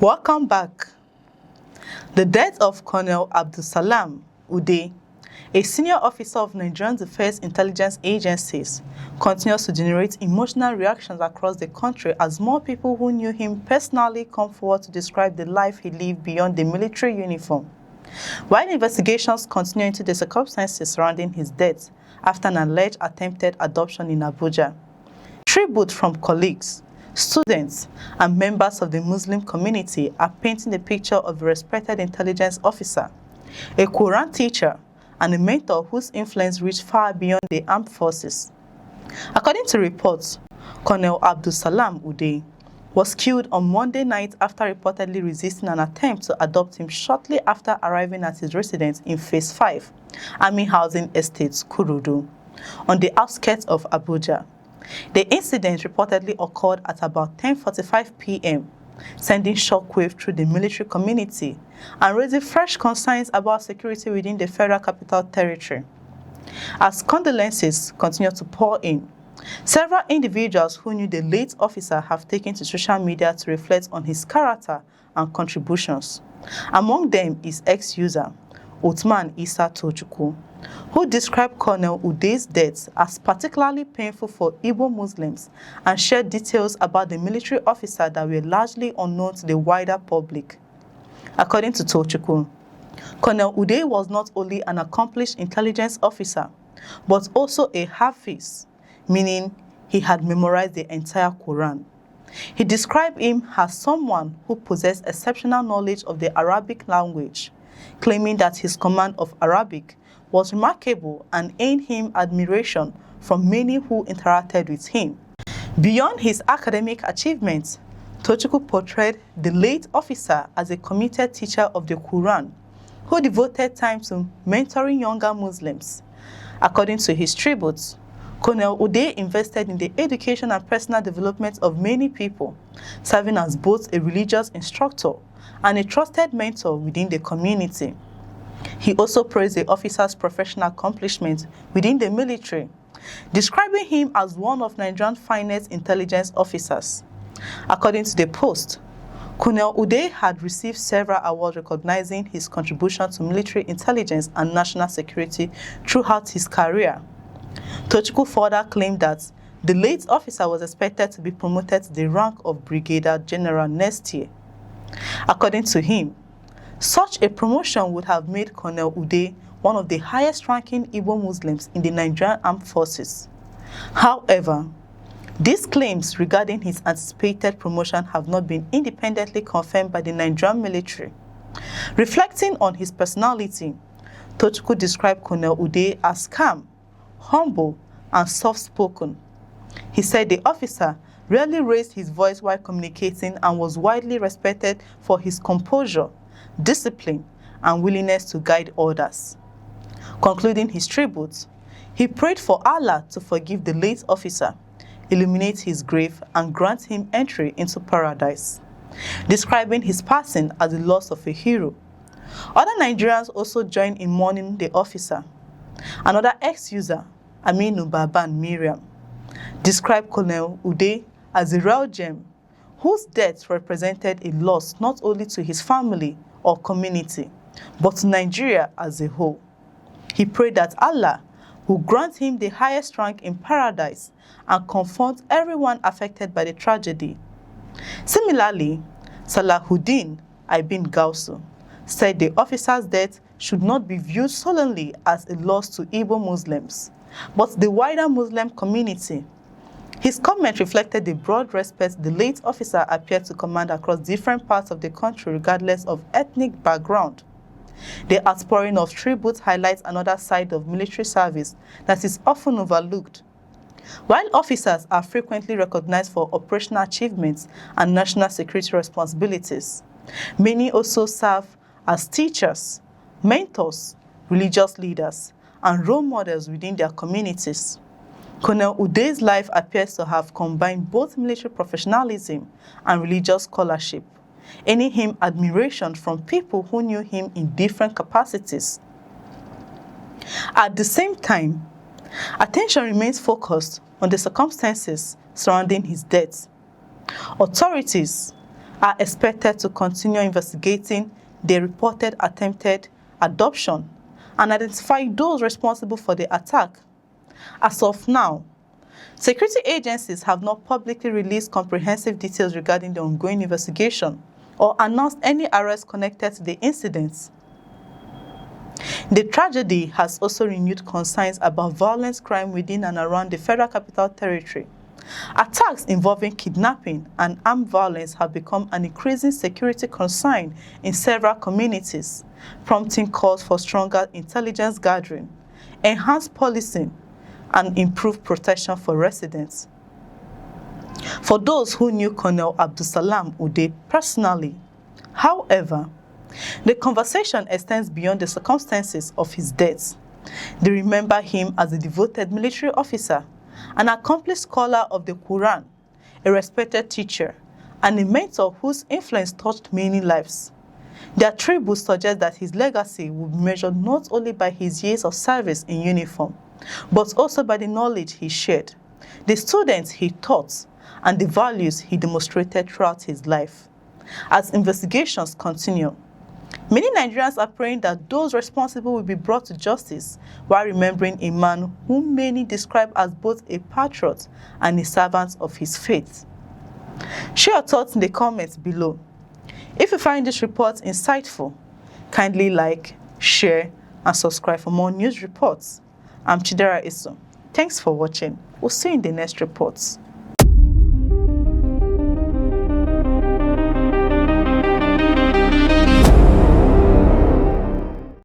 Welcome back. The death of Colonel Abdulsalam Uday, a senior officer of Nigerian defense intelligence agencies, continues to generate emotional reactions across the country as more people who knew him personally come forward to describe the life he lived beyond the military uniform. While investigations continue into the circumstances surrounding his death after an alleged attempted abduction in Abuja, tributes from colleagues, students, and members of the Muslim community are painting a picture of a respected intelligence officer, a Quran teacher, and a mentor whose influence reached far beyond the armed forces. According to reports, Colonel Abdulsalam Uday was killed on Monday night after reportedly resisting an attempt to abduct him shortly after arriving at his residence in Phase 5, Army Housing Estates, Kurudu, on the outskirts of Abuja. The incident reportedly occurred at about 10:45 p.m., sending shockwave through the military community and raising fresh concerns about security within the Federal Capital Territory. As condolences continue to pour in, several individuals who knew the late officer have taken to social media to reflect on his character and contributions. Among them is ex-user Uthman Issa Tochukwu, who described Colonel Uday's death as particularly painful for Igbo Muslims and shared details about the military officer that were largely unknown to the wider public. According to Tochukwu, Colonel Uday was not only an accomplished intelligence officer, but also a Hafiz, meaning he had memorized the entire Quran. He described him as someone who possessed exceptional knowledge of the Arabic language, claiming that his command of Arabic was remarkable and earned him admiration from many who interacted with him. Beyond his academic achievements, Tochukwu portrayed the late officer as a committed teacher of the Quran, who devoted time to mentoring younger Muslims. According to his tributes, Colonel Uday invested in the education and personal development of many people, serving as both a religious instructor and a trusted mentor within the community. He also praised the officer's professional accomplishments within the military, describing him as one of Nigeria's finest intelligence officers. According to the Post, Colonel Uday had received several awards recognizing his contribution to military intelligence and national security throughout his career. Tochukwu further claimed that the late officer was expected to be promoted to the rank of Brigadier General next year. According to him, such a promotion would have made Colonel Uday one of the highest-ranking Igbo Muslims in the Nigerian Armed Forces. However, these claims regarding his anticipated promotion have not been independently confirmed by the Nigerian military. Reflecting on his personality, Tochukwu described Colonel Uday as calm, humble, and soft-spoken. He said the officer rarely raised his voice while communicating and was widely respected for his composure, discipline, and willingness to guide others. Concluding his tribute, he prayed for Allah to forgive the late officer, illuminate his grave, and grant him entry into paradise, describing his passing as the loss of a hero. Other Nigerians also joined in mourning the officer. Another ex-user, Aminu Baban Miriam, described Colonel Uday as a real gem whose death represented a loss not only to his family or community, but to Nigeria as a whole. He prayed that Allah will grant him the highest rank in paradise and comfort everyone affected by the tragedy. Similarly, Salahuddin Ibn Gausu said the officer's death should not be viewed solely as a loss to Igbo Muslims, but the wider Muslim community. His comment reflected the broad respect the late officer appeared to command across different parts of the country regardless of ethnic background. The outpouring of tributes highlights another side of military service that is often overlooked. While officers are frequently recognized for operational achievements and national security responsibilities, many also serve as teachers, mentors, religious leaders, and role models within their communities. Colonel Uday's life appears to have combined both military professionalism and religious scholarship, earning him admiration from people who knew him in different capacities. At the same time, attention remains focused on the circumstances surrounding his death. Authorities are expected to continue investigating the reported attempted adoption and identify those responsible for the attack. As of now, security agencies have not publicly released comprehensive details regarding the ongoing investigation or announced any arrests connected to the incidents. The tragedy has also renewed concerns about violent crime within and around the Federal Capital Territory. Attacks involving kidnapping and armed violence have become an increasing security concern in several communities, prompting calls for stronger intelligence gathering, enhanced policing, and improved protection for residents. For those who knew Colonel Abdulsalam Uday personally, however, the conversation extends beyond the circumstances of his death. They remember him as a devoted military officer, an accomplished scholar of the Quran, a respected teacher, and a mentor whose influence touched many lives. Their tributes suggest that his legacy will be measured not only by his years of service in uniform, but also by the knowledge he shared, the students he taught, and the values he demonstrated throughout his life. As investigations continue, many Nigerians are praying that those responsible will be brought to justice while remembering a man whom many describe as both a patriot and a servant of his faith. Share your thoughts in the comments below. If you find this report insightful, kindly like, share, and subscribe for more news reports. I'm Chidera Isu. Thanks for watching. We'll see you in the next reports.